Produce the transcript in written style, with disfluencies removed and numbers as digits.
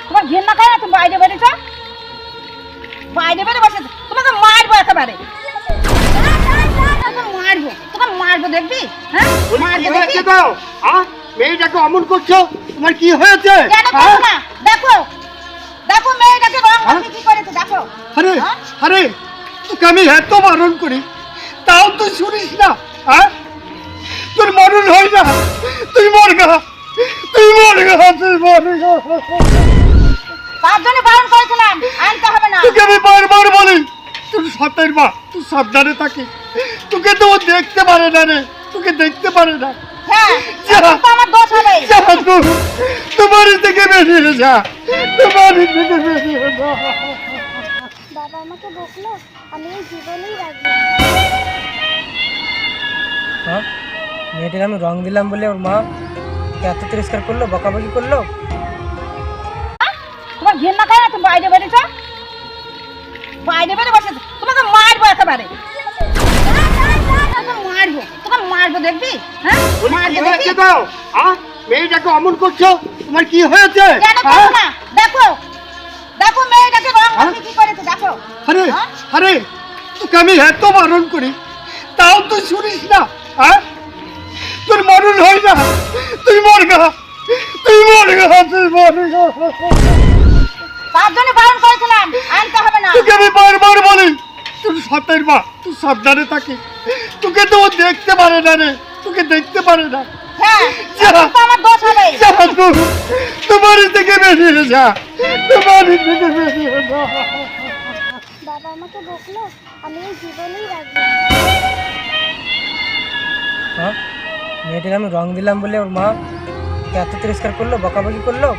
তোমার ঘেন্না খায় না? তুমি বাইরে বেরিয়েছ, বাইরে বেরিয়ে বসে তোমাকে মারবো একেবারে, মারবো, তোকে মারবো দেখবি। হ্যাঁ মারবো দেখবি। মেয়েটাকে অমন করছো, তোমার কি হয়েছে? কেন করো না? দেখো দেখো মেয়েটাকে রং মাখিয়ে কি করেছে দেখো। আরে আরে তোকে আমি এত বারণ করি, তাও তুই শুনিস না। হ্যাঁ তোর মরণ হয় না, তুই মর গা, তুই মর গা, তুই মর গা। তার জন্য বারণ করেছিলাম, আনতে হবে না। তোকে আমি বারবার বলি তুই সতের মা, তুই সাবধানে থাকিস। তোকে তো ও দেখতে পারে না রে, তোকে দেখতে পারে না। হ্যাঁ যা, এখন তো আমার দোষ হবে। যা তোমার থেকে বেরিয়ে যা, তোমার থেকে বেরিয়ে যা। বাবা আমাকে বকলো, আমি এই জীবনেই রাখবো। হ্যাঁ মেয়েটাকে আমি রং দিলাম বলে ওর মা এত তিরস্কার করলো, বকাবকি করলো। তোমার ঘেন্না খায় না? তুমি বাইরে বেরিয়েছ, বাইরে বেরিয়ে বসে তোমাকে মারবো একেবারে, মারবো, তোকে মারবো দেখবি। হ্যাঁ মারবো দেখবি। মেয়েটাকে অমন করছো, তোমার কি হয়েছে? কেন করো না? দেখো দেখো মেয়েটাকে রং মাখিয়ে কি করেছে দেখো। আরে আরে তোকে আমি এত বারণ করি, তাও তুই শুনিস না। হ্যাঁ তোর মরণ হয় না, তুই মর গা, তুই মর গা, তুই মর গা। তার জন্য বারণ করেছিলাম, আনতে হবে না। তোকে আমি বারবার বলি তুই সতের মা, তুই সাবধানে থাকিস। তোকে তো ও দেখতে পারে না রে, তোকে দেখতে পারে না। হ্যাঁ যা, এখন তো আমার দোষ হবে। যা তোমার থেকে বেরিয়ে যা, তোমার থেকে বেরিয়ে যা। বাবা আমাকে বকলো, আমি এই জীবনেই রাখবো। হ্যাঁ মেয়েটাকে আমি রং দিলাম বলে ওর মা এত তিরস্কার করলো, বকাবকি করলো।